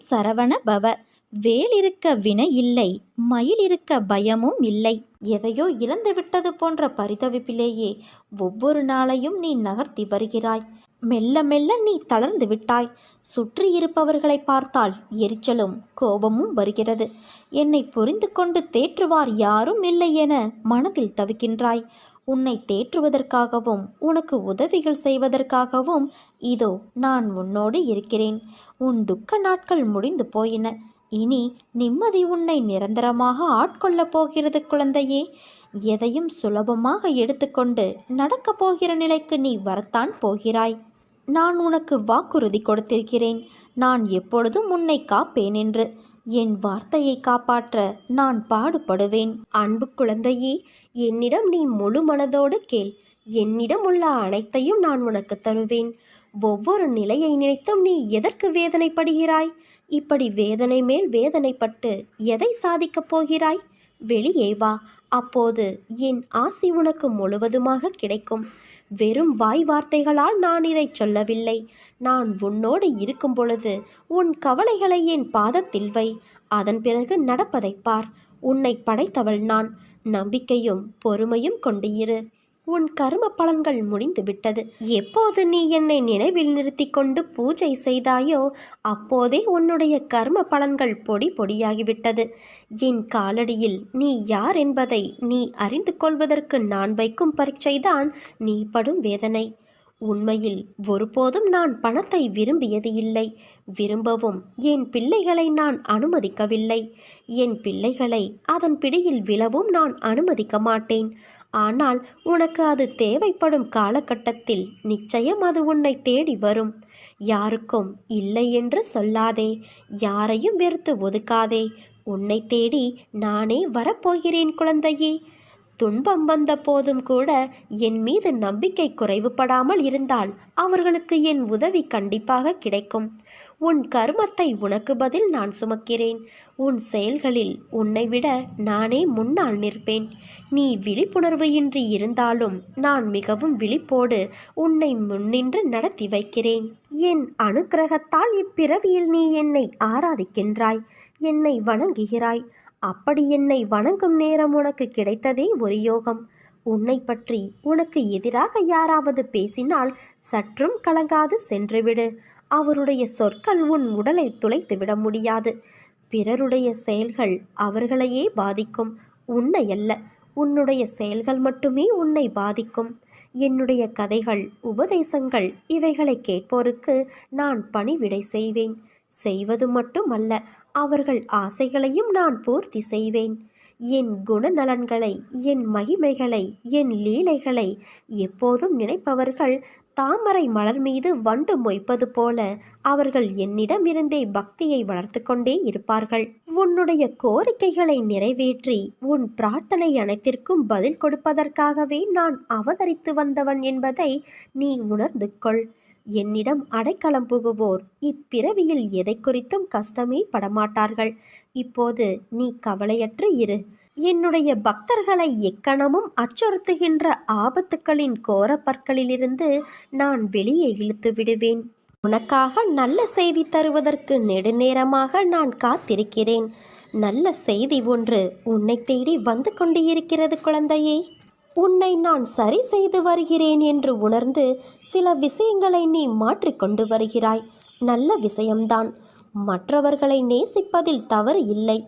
சரவண பவ. வேல் இருக்க வினை இல்லை, மயில் இருக்க பயமும் இல்லை. எதையோ இழந்து விட்டது போன்ற பரிதவிப்பிலேயே ஒவ்வொரு நாளையும் நீ நகர்த்தி வருகிறாய். மெல்ல மெல்ல நீ தளர்ந்து விட்டாய். சுற்றி இருப்பவர்களை பார்த்தால் எரிச்சலும் கோபமும் வருகிறது. என்னை புரிந்து கொண்டு தேற்றுவார் யாரும் இல்லை என மனதில் தவிக்கின்றாய். உன்னை தேற்றுவதற்காகவும் உனக்கு உதவிகள் செய்வதற்காகவும் இதோ நான் உன்னோடு இருக்கிறேன். உன் துக்க நாட்கள் முடிந்து போயின. இனி நிம்மதி உன்னை நிரந்தரமாக ஆட்கொள்ளப் போகிறது குழந்தையே. எதையும் சுலபமாக எடுத்துக்கொண்டு நடக்கப் போகிற நிலைக்கு நீ வரத்தான் போகிறாய். நான் உனக்கு வாக்குறுதி கொடுத்திருக்கிறேன். நான் எப்பொழுதும் உன்னை காப்பேன் என்று. என் வார்த்தையை காப்பாற்ற நான் பாடுபடுவேன். அன்பு குழந்தையே, என்னிடம் நீ முழு மனதோடு கேள். என்னிடம் உள்ள அனைத்தையும் நான் உனக்கு தருவேன். ஒவ்வொரு நிலையை நினைத்தும் நீ எதற்கு வேதனைப்படுகிறாய்? இப்படி வேதனை மேல் வேதனைப்பட்டு எதை சாதிக்கப் போகிறாய்? வெளியே வா. அப்போது என் ஆசி உனக்கு முழுவதுமாக கிடைக்கும். வெறும் வாய் வார்த்தைகளால் நான் இதை சொல்லவில்லை. நான் உன்னோடு இருக்கும் பொழுது உன் கவலைகளை என் பாதத்தில் வை. அதன் பிறகு நடப்பதை பார். உன்னை படைத்தவள் நான். நம்பிக்கையும் பொறுமையும் கொண்டு இரு. உன் கர்ம பலன்கள் முடிந்து விட்டது. எப்போது நீ என்னை நினைவில் நிறுத்தி கொண்டு பூஜை செய்தாயோ அப்போதே உன்னுடைய கர்ம பலன்கள் பொடி பொடியாகிவிட்டது. என் காலடியில் நீ யார் என்பதை நீ அறிந்து கொள்வதற்கு நான் வைக்கும் பரீட்சைதான் நீ படும் வேதனை. உண்மையில் ஒருபோதும் நான் பணத்தை விரும்பியது இல்லை. விரும்பவும் என் பிள்ளைகளை நான் அனுமதிக்கவில்லை. என் பிள்ளைகளை அதன் பிடியில் விழவும் நான் அனுமதிக்க மாட்டேன். ஆனால் உனக்கு அது தேவைப்படும் காலகட்டத்தில் நிச்சயம் அது உன்னை தேடி வரும். யாருக்கும் இல்லை என்று சொல்லாதே. யாரையும் வெறுத்து ஒதுக்காதே. உன்னை தேடி நானே வரப்போகிறேன் குழந்தையே. துன்பம் வந்த போதும் கூட என் மீது நம்பிக்கை குறைவுபடாமல் இருந்தால் அவர்களுக்கு என் உதவி கண்டிப்பாக கிடைக்கும். உன் கர்மத்தை உனக்கு பதில் நான் சுமக்கிறேன். உன் செயல்களில் உன்னை விட நானே முன்னால் நிற்பேன். நீ விழிப்புணர்வு இன்றி இருந்தாலும் நான் மிகவும் விழிப்போடு உன்னை முன்னின்று நடத்தி வைக்கிறேன். என் அனுக்கிரகத்தால் இப்பிறவியில் நீ என்னை ஆராதிக்கின்றாய், என்னை வணங்குகிறாய். அப்படி என்னை வணங்கும் நேரம் உனக்கு கிடைத்ததே ஒரு யோகம். உன்னை பற்றி உனக்கு எதிராக யாராவது பேசினால் சற்றும் கலங்காது சென்றுவிடு. அவருடைய சொற்கள் உன் உடலை துளைத்து விட முடியாது. பிறருடைய செயல்கள் அவர்களையே பாதிக்கும், உன்னை அல்ல. உன்னுடைய செயல்கள் மட்டுமே உன்னை பாதிக்கும். என்னுடைய கதைகள், உபதேசங்கள் இவைகளை கேட்போருக்கு நான் பணிவிடை செய்வேன். செய்வது மட்டுமல்ல, அவர்கள் ஆசைகளையும் நான் பூர்த்தி செய்வேன். என் குணநலன்களை, என் மகிமைகளை, என் லீலைகளை எப்போதும் நினைப்பவர்கள் தாமரை மலர் மீது வண்டு மொய்ப்பது போல அவர்கள் என்னிடமிருந்தே பக்தியை வளர்த்து கொண்டே இருப்பார்கள். உன்னுடைய கோரிக்கைகளை நிறைவேற்றி உன் பிரார்த்தனை அனைத்திற்கும் பதில் கொடுப்பதற்காகவே நான் அவதரித்து வந்தவன் என்பதை நீ உணர்ந்து கொள். என்னிடம் அடைக்கலம் புகுவோர் இப்பிறவியில் எதை குறித்தும் கஷ்டமே படமாட்டார்கள். இப்போது நீ கவலையற்று இரு. என்னுடைய பக்தர்களை எக்கணமும் அச்சுறுத்துகின்ற ஆபத்துக்களின் கோர பற்களிலிருந்து நான் வெளியே இழுத்து விடுவேன். உனக்காக நல்ல செய்தி தருவதற்கு நெடுநேரமாக நான் காத்திருக்கிறேன். நல்ல செய்தி ஒன்று உன்னை தேடி வந்து கொண்டு இருக்கிறது குழந்தையே. உன்னை நான் சரி செய்து வருகிறேன் என்று உணர்ந்து சில விஷயங்களை நீ மாற்றிக்கொண்டு வருகிறாய். நல்ல விஷயம்தான். மற்றவர்களை நேசிப்பதில் தவறு இல்லை.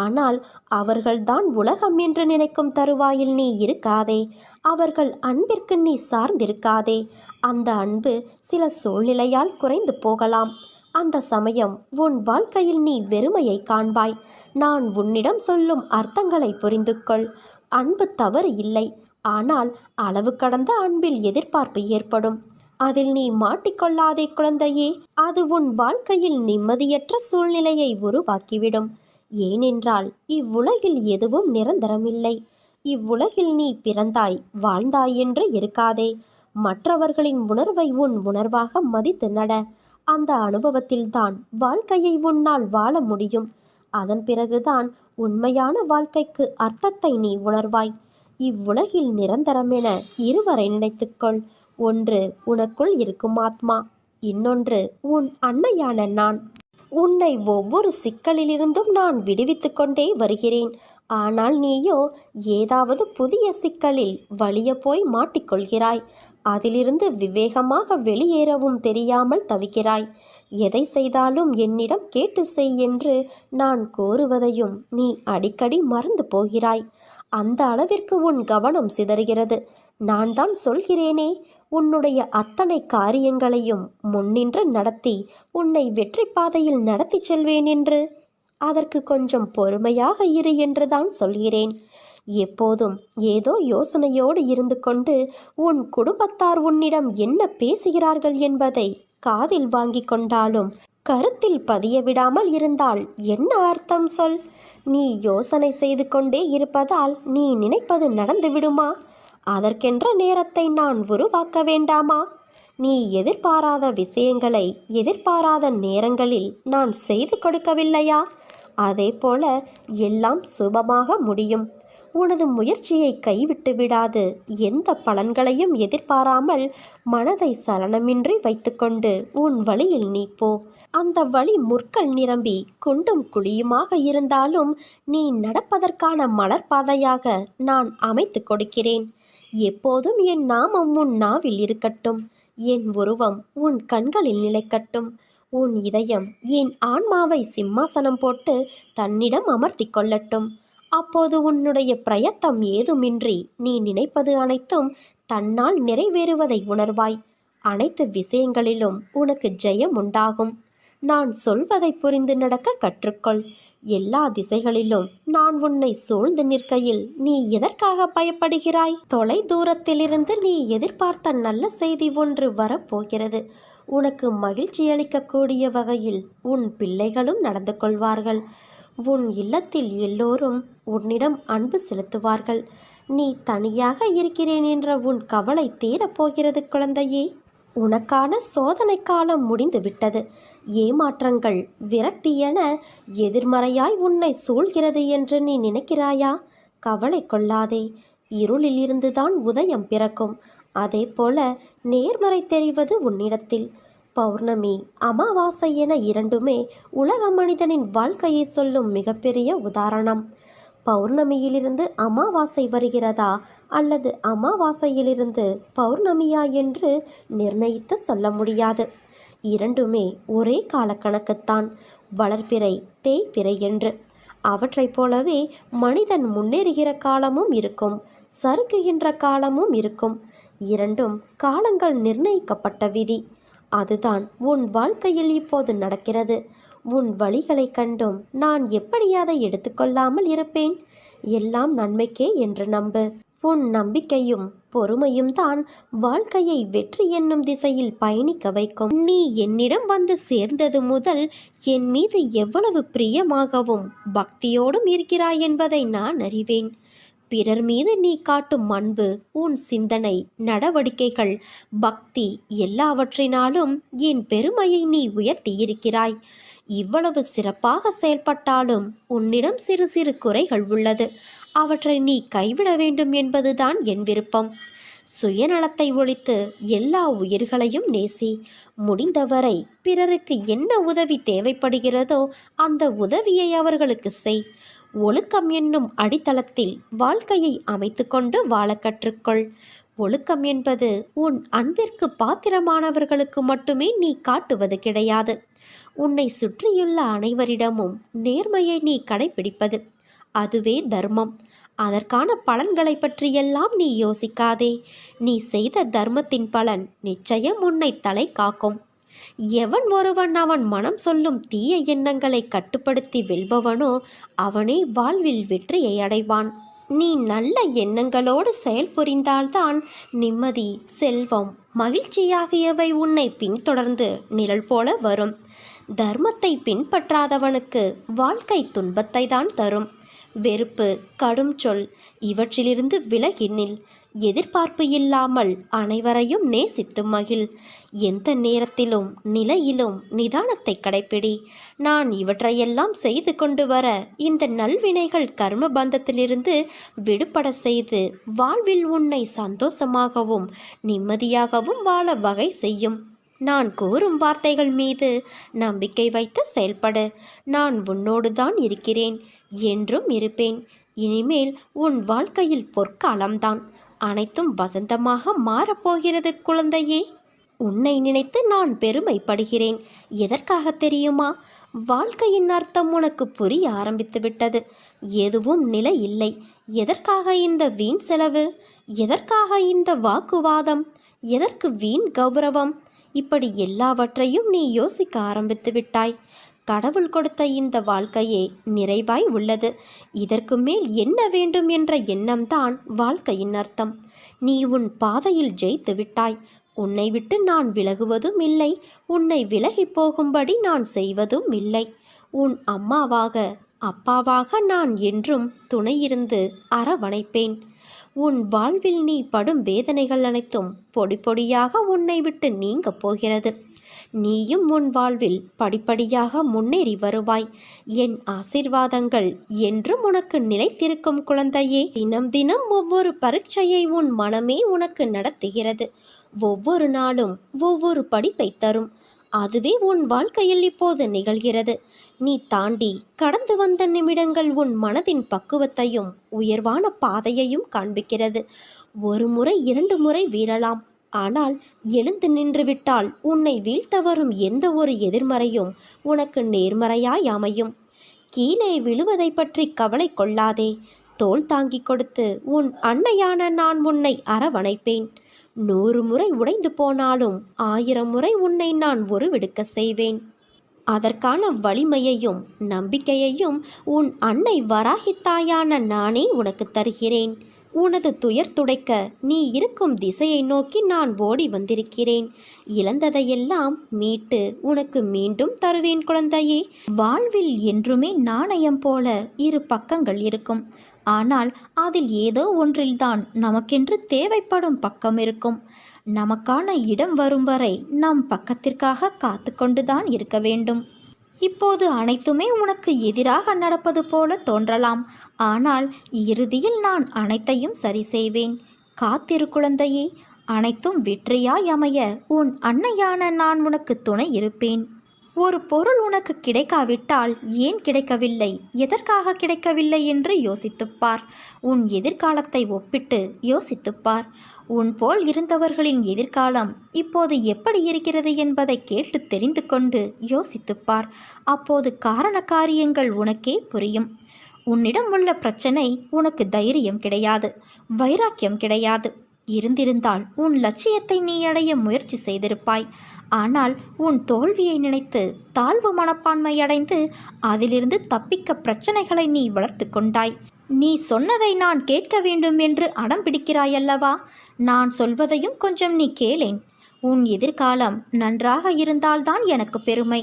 ஆனால் அவர்கள்தான் உலகம் என்று நினைக்கும் தருவாயில் நீ இருக்காதே. அவர்கள் அன்பிற்கு நீ சார்ந்திருக்காதே. அந்த அன்பு சில சூழ்நிலையால் குறைந்து போகலாம். அந்த சமயம் உன் வாழ்க்கையில் நீ வெறுமையை காண்பாய். நான் உன்னிடம் சொல்லும் அர்த்தங்களை புரிந்து கொள். அன்பு தவறு இல்லை. ஆனால் அளவு கடந்த அன்பில் எதிர்பார்ப்பு ஏற்படும். அதில் நீ மாட்டிக்கொள்ளாதே குழந்தையே. அது உன் வாழ்க்கையில் நிம்மதியற்ற சூழ்நிலையை உருவாக்கிவிடும். ஏனென்றால் இவ்வுலகில் எதுவும் நிரந்தரமில்லை. இவ்வுலகில் நீ பிறந்தாய், வாழ்ந்தாய் என்று இருக்காதே. மற்றவர்களின் உணர்வை உன் உணர்வாக மதித்து நட. அந்த அனுபவத்தில்தான் வாழ்க்கையை உன்னால் வாழ முடியும். அதன் பிறகுதான் உண்மையான வாழ்க்கைக்கு அர்த்தத்தை நீ உணர்வாய். இவ்வுலகில் நிரந்தரமென இருவரை நினைத்துக்கொள். ஒன்று உனக்குள் இருக்கும் ஆத்மா, இன்னொன்று உன் அன்னையான நான். உன்னை ஒவ்வொரு சிக்கலிலிருந்தும் நான் விடுவித்துக் கொண்டே வருகிறேன். ஆனால் நீயோ ஏதாவது புதிய சிக்கலில் வலிய போய் மாட்டிக்கொள்கிறாய். அதிலிருந்து விவேகமாக வெளியேறவும் தெரியாமல் தவிக்கிறாய். எதை செய்தாலும் என்னிடம் கேட்டு செய் என்று நான் கோருவதையும் நீ அடிக்கடி மறந்து போகிறாய். அந்த அளவிற்கு உன் கவனம் சிதறுகிறது. நான் தான் சொல்கிறேனே, உன்னுடைய அத்தனை காரியங்களையும் முன்னின்று நடத்தி உன்னை வெற்றி பாதையில் நடத்தி செல்வேன் என்று. அதற்கு கொஞ்சம் பொறுமையாக இரு என்றுதான் சொல்கிறேன். எப்போதும் ஏதோ யோசனையோடு இருந்து கொண்டு உன் குடும்பத்தார் உன்னிடம் என்ன பேசுகிறார்கள் என்பதை காதில் வாங்கி கொண்டாலும் கருத்தில் பதிய விடாமல் இருந்தால் என்ன அர்த்தம் சொல்? நீ யோசனை செய்து கொண்டே இருப்பதால் நீ நினைப்பது நடந்து விடுமா? அதற்கென்ற நேரத்தை நான் உருவாக்க வேண்டாமா? நீ எதிர்பாராத விஷயங்களை எதிர்பாராத நேரங்களில் நான் செய்து கொடுக்கவில்லையா? அதே போல எல்லாம் சுபமாக முடியும். உனது முயற்சியை கைவிட்டு விடாது எந்த பலன்களையும் எதிர்பாராமல் மனதை சலனமின்றி வைத்துக்கொண்டு உன் வழியில் நீ போ. அந்த வழி முற்கள் நிரம்பி குண்டும் குழியுமாக இருந்தாலும் நீ நடப்பதற்கான மலர்பாதையாக நான் அமைத்து கொடுக்கிறேன். எப்போதும் என் நாமம் உன் நாவில் இருக்கட்டும். என் உருவம் உன் கண்களில் நிலைக்கட்டும். உன் இதயம் என் ஆன்மாவை சிம்மாசனம் போட்டு தன்னிடம் அமர்த்தி கொள்ளட்டும். அப்போது உன்னுடைய பிரயத்தம் ஏதுமின்றி நீ நினைப்பது அனைத்தும் தன்னால் நிறைவேறுவதை உணர்வாய். அனைத்து விஷயங்களிலும் உனக்கு ஜெயம் உண்டாகும். நான் சொல்வதை புரிந்து நடக்க கற்றுக்கொள். எல்லா திசைகளிலும் நான் உன்னை சூழ்ந்து நிற்கையில் நீ எதற்காக பயப்படுகிறாய்? தொலை தூரத்திலிருந்து நீ எதிர்பார்த்த நல்ல செய்தி ஒன்று வரப்போகிறது. உனக்கு மகிழ்ச்சி அளிக்கக்கூடிய வகையில் உன் பிள்ளைகளும் நடந்து கொள்வார்கள். உன் இல்லத்தில் எல்லோரும் உன்னிடம் அன்பு செலுத்துவார்கள். நீ தனியாக இருக்கிறேன் என்ற உன் கவலை தீரப்போகிறது குழந்தையே. உனக்கான சோதனை காலம் முடிந்து விட்டது. ஏமாற்றங்கள், விரக்தி என எதிர்மறையாய் உன்னை சூழ்கிறது என்று நீ நினைக்கிறாயா? கவலை கொள்ளாதே. இருளில் இருந்துதான் உதயம் பிறக்கும். அதே போல நேர்மறை தெரிவது உன்னிடத்தில். பௌர்ணமி, அமாவாசை என இரண்டுமே உலக மனிதனின் வாழ்க்கையை சொல்லும் மிகப்பெரிய உதாரணம். பௌர்ணமியிலிருந்து அமாவாசை வருகிறதா அல்லது அமாவாசையிலிருந்து பௌர்ணமியா என்று நிர்ணயித்து சொல்ல முடியாது. இரண்டுமே ஒரே காலக்கணக்குத்தான், வளர்பிறை தேய்பிறை என்று. அவற்றைப் போலவே மனிதன் முன்னேறுகிற காலமும் இருக்கும், சறுக்குகின்ற காலமும் இருக்கும். இரண்டும் காலங்கள் நிர்ணயிக்கப்பட்ட விதி. அதுதான் உன் வாழ்க்கையில் இப்போது நடக்கிறது. உன் வழிகளை கண்டும் நான் எப்படி அதை எடுத்துக்கொள்ளாமல் இருப்பேன்? எல்லாம் நன்மைக்கே என்று நம்பு. உன் நம்பிக்கையும் பொறுமையும் தான் வாழ்க்கையை வெற்றி என்னும் திசையில் பயணிக்க வைக்கும். நீ என்னிடம் வந்து சேர்ந்தது முதல் என் மீது எவ்வளவு பிரியமாகவும் பக்தியோடும் இருக்கிறாய் என்பதை நான் அறிவேன். பிறர் மீது நீ காட்டும் அன்பு, உன் சிந்தனை, நடவடிக்கைகள், பக்தி எல்லாவற்றினாலும் என் பெருமையை நீ உயர்த்தியிருக்கிறாய். இவ்வளவு சிறப்பாக செயல்பட்டாலும் உன்னிடம் சிறு சிறு குறைகள் உள்ளது. அவற்றை நீ கைவிட வேண்டும் என்பதுதான் என் விருப்பம். சுயநலத்தை ஒழித்து எல்லா உயிர்களையும் நேசி. முடிந்தவரை பிறருக்கு என்ன உதவி தேவைப்படுகிறதோ அந்த உதவியை அவர்களுக்கு செய். ஒழுக்கம் என்னும் அடித்தளத்தில் வாழ்க்கையை அமைத்து கொண்டு வாழ கற்றுக்கொள். ஒழுக்கம் என்பது உன் அன்பிற்கு பாத்திரமானவர்களுக்கு மட்டுமே நீ காட்டுவது கிடையாது. உன்னை சுற்றியுள்ள அனைவரிடமும் நேர்மையை நீ கடைபிடிப்பது, அதுவே தர்மம். அதற்கான பலன்களை பற்றியெல்லாம் நீ யோசிக்காதே. நீ செய்த தர்மத்தின் பலன் நிச்சயம் உன்னை தலை காக்கும். எவன் ஒருவன் அவன் மனம் சொல்லும் தீய எண்ணங்களை கட்டுப்படுத்தி வெல்பவனோ அவனே வாழ்வில் வெற்றியை அடைவான். நீ நல்ல எண்ணங்களோடு செயல்புரிந்தால்தான் நிம்மதி, செல்வம், மகிழ்ச்சி ஆகியவை உன்னை பின்தொடர்ந்து நிழல் போல வரும். தர்மத்தை பின்பற்றாதவனுக்கு வாழ்க்கை துன்பத்தை தான் தரும். வெறுப்பு, கடும் சொல் இவற்றிலிருந்து விலகி நில். எதிர்பார்ப்பு இல்லாமல் அனைவரையும் நேசித்து மகிழ். எந்த நேரத்திலும் நிலையிலும் நிதானத்தை கடைப்பிடி. நான் இவற்றையெல்லாம் செய்து கொண்டு வர இந்த நல்வினைகள் கர்ம பந்தத்திலிருந்து விடுபட செய்து வாழ்வில் உன்னை சந்தோஷமாகவும் நிம்மதியாகவும் வாழ வகை செய்யும். நான் கூறும் வார்த்தைகள் மீது நம்பிக்கை வைத்து செயல்படு. நான் உன்னோடு தான் இருக்கிறேன், என்றும் இருப்பேன். இனிமேல் உன் வாழ்க்கையில் பொற்காலம்தான். அனைத்தும் வசந்தமாக மாறப்போகிறது குழந்தையே. உன்னை நினைத்து நான் பெருமைப்படுகிறேன். எதற்காக தெரியுமா? வாழ்க்கையின் அர்த்தம் உனக்கு புரிய ஆரம்பித்து விட்டது. எதுவும் நிலை இல்லை. எதற்காக இந்த வீண் செலவு? எதற்காக இந்த வாக்குவாதம்? எதற்கு வீண் கௌரவம்? இப்படி எல்லாவற்றையும் நீ யோசிக்க ஆரம்பித்து விட்டாய். கடவுள் கொடுத்த இந்த வாழ்க்கையே நிறைவாய் உள்ளது. இதற்கு மேல் என்ன வேண்டும் என்ற எண்ணம்தான் வாழ்க்கையின் அர்த்தம். நீ உன் பாதையில் ஜெயித்து விட்டாய். உன்னை விட்டு நான் விலகுவதும் இல்லை, உன்னை விலகி போகும்படி நான் செய்வதும் இல்லை. உன் அம்மாவாக அப்பாவாக நான் என்றும் துணையிருந்து அரவணைப்பேன். உன் வாழ்வில் நீ படும் வேதனைகள் அனைத்தும் பொடி பொடியாக உன்னை விட்டு நீங்கப் போகிறது. நீயும் உன் வாழ்வில் படிப்படியாக முன்னேறி வருவாய். என் ஆசீர்வாதங்கள் என்றும் உனக்கு நிலைத்திருக்கும் குழந்தையே. தினம் தினம் ஒவ்வொரு பரீட்சையை உன் மனமே உனக்கு நடத்துகிறது. ஒவ்வொரு நாளும் ஒவ்வொரு படிப்பை தரும். அதுவே உன் வாழ்க்கையில் இப்போது நிகழ்கிறது. நீ தாண்டி கடந்து வந்த நிமிடங்கள் உன் மனதின் பக்குவத்தையும் உயர்வான பாதையையும் காண்பிக்கிறது. ஒரு முறை 2 முறை வீழலாம், ஆனால் எழுந்து நின்றுவிட்டால் உன்னை வீழ்த்த வரும் எந்த ஒரு எதிர்மறையும் உனக்கு நேர்மறையாய் அமையும். கீழே விழுவதை பற்றி கவலை கொள்ளாதே. தோள் தாங்கி கொடுத்து உன் அன்னையான நான் உன்னை அரவணைப்பேன். 100 முறை உடைந்து போனாலும் 1000 முறை உன்னை நான் உருவெடுக்க செய்வேன். அதற்கான வலிமையையும் நம்பிக்கையையும் உன் அன்னை வராகித்தாயான நானே உனக்கு தருகிறேன். உனது துயர் துடைக்க நீ இருக்கும் திசையை நோக்கி நான் ஓடி வந்திருக்கிறேன். இழந்ததையெல்லாம் மீட்டு உனக்கு மீண்டும் தருவேன் குழந்தையே. வாழ்வில் என்றுமே நாணயம் போல 2 பக்கங்கள் இருக்கும். ஆனால் அதில் ஏதோ ஒன்றில்தான் நமக்கென்று தேவைப்படும் பக்கம் இருக்கும். நமக்கான இடம் வரும் வரை நம் பக்கத்திற்காக காத்து கொண்டுதான் இருக்க வேண்டும். இப்போது அனைத்துமே உனக்கு எதிராக நடப்பது போல தோன்றலாம், ஆனால் இறுதியில் நான் அனைத்தையும் சரி செய்வேன். காத்திரு குழந்தையே. அனைத்தும் வெற்றியாய் அமைய உன் அன்னையான நான் உனக்கு துணை இருப்பேன். ஒரு பொருள் உனக்கு கிடைக்காவிட்டால் ஏன் கிடைக்கவில்லை, எதற்காக கிடைக்கவில்லை என்று யோசித்துப்பார். உன் எதிர்காலத்தை ஒப்பிட்டு யோசித்துப்பார். உன் போல் இருந்தவர்களின் எதிர்காலம் இப்போது எப்படி இருக்கிறது என்பதை கேட்டு தெரிந்து கொண்டு யோசித்துப்பார். அப்போது காரண காரியங்கள் உனக்கே புரியும். உன்னிடம் உள்ள பிரச்சனை உனக்கு தைரியம் கிடையாது, வைராக்கியம் கிடையாது. இருந்திருந்தால் உன் லட்சியத்தை நீ அடைய முயற்சி செய்திருப்பாய். ஆனால் உன் தோல்வியை நினைத்து தாழ்வு மனப்பான்மை அடைந்து அதிலிருந்து தப்பிக்க பிரச்சனைகளை நீ வளர்த்து கொண்டாய். நீ சொன்னதை நான் கேட்க வேண்டும் என்று அடம் பிடிக்கிறாயல்லவா? நான் சொல்வதையும் கொஞ்சம் நீ கேளேன். உன் எதிர்காலம் நன்றாக இருந்தால்தான் எனக்கு பெருமை.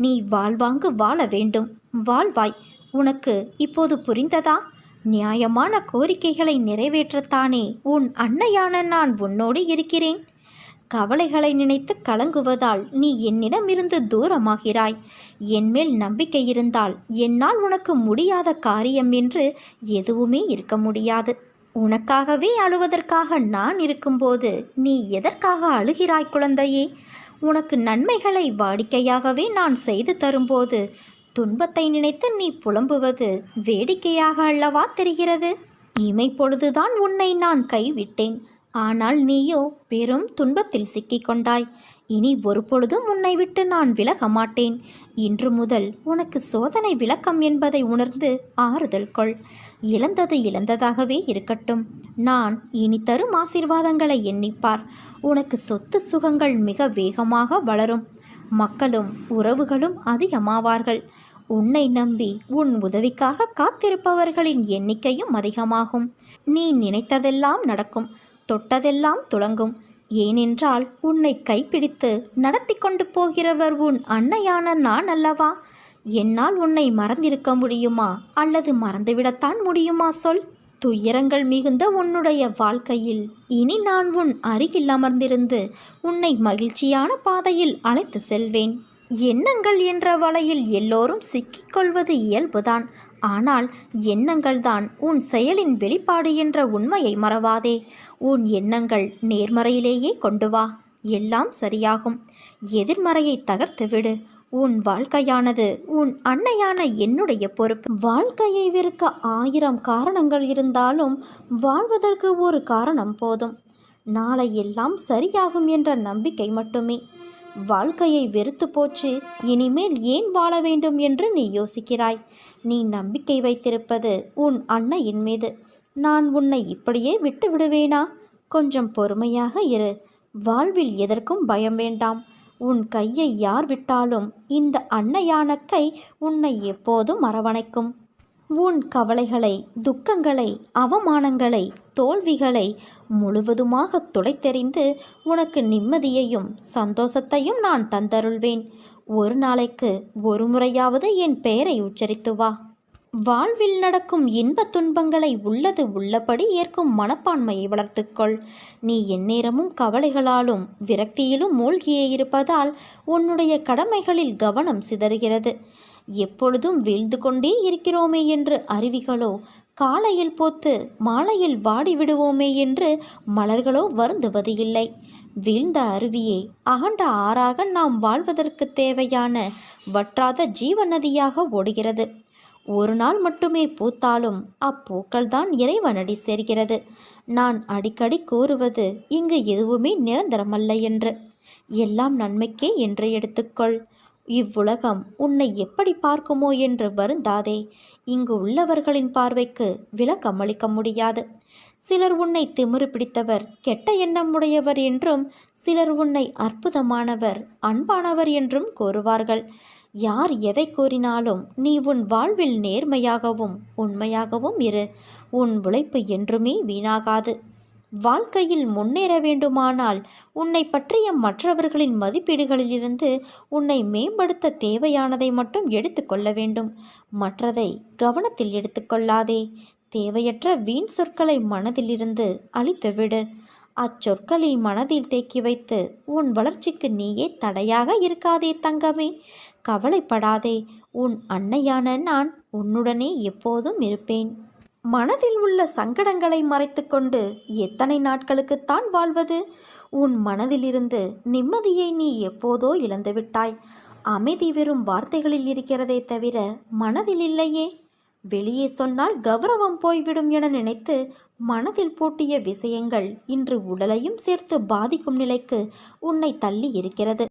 நீ வாழ்வாங்கு வாழ வேண்டும், வாழ்வாய். உனக்கு இப்போது புரிந்ததா? நியாயமான கோரிக்கைகளை நிறைவேற்றத்தானே உன் அன்னையான நான் உன்னோடு இருக்கிறேன். கவலைகளை நினைத்து கலங்குவதால் நீ என்னிடமிருந்து தூரமாகிறாய். என்மேல் நம்பிக்கை இருந்தால் என்னால் உனக்கு முடியாத காரியம் என்று எதுவுமே இருக்க முடியாது. உனக்காகவே அழுவதற்காக நான் இருக்கும்போது நீ எதற்காக அழுகிறாய் குழந்தையே? உனக்கு நன்மைகளை வாடிக்கையாகவே நான் செய்து தரும்போது துன்பத்தை நினைத்து நீ புலம்புவது வேடிக்கையாக அல்லவா தெரிகிறது? இமை பொழுதுதான் உன்னை நான் கைவிட்டேன். ஆனால் நீயோ பெரும் துன்பத்தில் சிக்கிக்கொண்டாய். இனி ஒரு பொழுதும் உன்னை விட்டு நான் விலக மாட்டேன். இன்று முதல் உனக்கு சோதனை விளக்கம் என்பதை உணர்ந்து ஆறுதல் கொள். இழந்தது இழந்ததாகவே இருக்கட்டும். நான் இனி தரும் ஆசீர்வாதங்களை எண்ணிப்பார். உனக்கு சொத்து சுகங்கள் மிக வேகமாக வளரும். மக்களும் உறவுகளும் அதிகமாவார்கள். உன்னை நம்பி உன் உதவிக்காக காத்திருப்பவர்களின் எண்ணிக்கையும் அதிகமாகும். நீ நினைத்ததெல்லாம் நடக்கும், தொட்டதெல்லாம் துலங்கும். ஏனென்றால் உன்னை கைப்பிடித்து நடத்தி கொண்டு போகிறவர் உன் அன்னையான நான் அல்லவா? என்னால் உன்னை மறந்திருக்க முடியுமா, அல்லது மறந்துவிடத்தான் முடியுமா சொல்? துயரங்கள் மிகுந்த உன்னுடைய வாழ்க்கையில் இனி நான் உன் அருகில் அமர்ந்திருந்து உன்னை மகிழ்ச்சியான பாதையில் அழைத்து செல்வேன். எண்ணங்கள் என்ற வலையில் எல்லோரும் சிக்கிக்கொள்வது இயல்புதான். ஆனால் எண்ணங்கள்தான் உன் செயலின் வெளிப்பாடு என்ற உண்மையை மறவாதே. உன் எண்ணங்கள் நேர்மறையிலேயே கொண்டு வா, எல்லாம் சரியாகும். எதிர்மறையை தகர்த்து விடு. உன் வாழ்க்கையானது உன் அன்னையான என்னுடைய பொறுப்பு. வாழ்க்கையை வெறுக்க 1000 காரணங்கள் இருந்தாலும் வாழ்வதற்கு ஒரு காரணம் போதும். நாளை எல்லாம் சரியாகும் என்ற நம்பிக்கை மட்டுமே. வாழ்க்கையை வெறுத்து போச்சு, இனிமேல் ஏன் வாழ வேண்டும் என்று நீ யோசிக்கிறாய். நீ நம்பிக்கை வைத்திருப்பது உன் அன்னையின் மீது. நான் உன்னை இப்படியே விட்டு விடுவேனா? கொஞ்சம் பொறுமையாக இரு. வாழ்வில் எதற்கும் பயம் வேண்டாம். உன் கையை யார் விட்டாலும் இந்த அன்னையான கை உன்னை எப்போதும் அரவணைக்கும். உன் கவலைகளை, துக்கங்களை, அவமானங்களை, தோல்விகளை முழுவதுமாக துடைத்தெறிந்து உனக்கு நிம்மதியையும் சந்தோஷத்தையும் நான் தந்தருள்வேன். ஒரு நாளைக்கு ஒரு முறையாவது என் பெயரை உச்சரித்து வா. வாழ்வில் நடக்கும் இன்ப துன்பங்களை உள்ளது உள்ளபடி ஏற்கும் மனப்பான்மையை வளர்த்துக்கொள். நீ எந்நேரமும் கவலைகளாலும் விரக்தியிலும் மூழ்கியே இருப்பதால் உன்னுடைய கடமைகளில் கவனம் சிதறுகிறது. எப்பொழுதும் வீழ்ந்து கொண்டே இருக்கிறோமே என்று அருவிகளோ, காலையில் போத்து மாலையில் வாடிவிடுவோமே என்று மலர்களோ வருந்துவது இல்லை. வீழ்ந்த அருவியே, அகண்ட ஆறாக நாம் வாழ்வதற்கு தேவையான வற்றாத ஜீவ நதியாக ஓடுகிறது. ஒரு நாள் மட்டுமே பூத்தாலும் அப்பூக்கள்தான் இறைவனடி சேர்கிறது. நான் அடிக்கடி கூறுவது இங்கு எதுவுமே நிரந்தரமல்ல என்று. எல்லாம் நன்மைக்கே என்று எடுத்துக்கொள். இவ்வுலகம் உன்னை எப்படி பார்க்குமோ என்று வருந்தாதே. இங்கு உள்ளவர்களின் பார்வைக்கு விளக்கமளிக்க முடியாது. சிலர் உன்னை திமிரு பிடித்தவர், கெட்ட எண்ணம் உடையவர் என்றும், சிலர் உன்னை அற்புதமானவர், அன்பானவர் என்றும் கூறுவார்கள். யார் எதை கூறினாலும் நீ உன் வாழ்வில் நேர்மையாகவும் உண்மையாகவும் இரு. உன் உழைப்பு என்றுமே வீணாகாது. வாழ்க்கையில் முன்னேற வேண்டுமானால் உன்னை பற்றிய மற்றவர்களின் மதிப்பீடுகளிலிருந்து உன்னை மேம்படுத்த தேவையானதை மட்டும் எடுத்துக்கொள்ள வேண்டும். மற்றதை கவனத்தில் எடுத்துக்கொள்ளாதே. தேவையற்ற வீண் சொற்களை மனதிலிருந்து அழித்துவிடு. அச்சொற்களை மனதில் தேக்கி வைத்து உன் வளர்ச்சிக்கு நீயே தடையாக இருக்காதே தங்கமே. கவலைப்படாதே. உன் அன்னையான நான் உன்னுடனே எப்போதும் இருப்பேன். மனதில் உள்ள சங்கடங்களை மறைத்துக்கொண்டு எத்தனை நாட்களுக்குத்தான் வாழ்வது? உன் மனதிலிருந்து நிம்மதியை நீ எப்போதோ இழந்துவிட்டாய். அமைதி வெறும் வார்த்தைகளில் இருக்கிறதே தவிர மனதில் இல்லையே. வெளியே சொன்னால் கௌரவம் போய்விடும் என நினைத்து மனதில் பூட்டிய விஷயங்கள் இன்று உடலையும் சேர்த்து பாதிக்கும் நிலைக்கு உன்னை தள்ளி இருக்கிறது.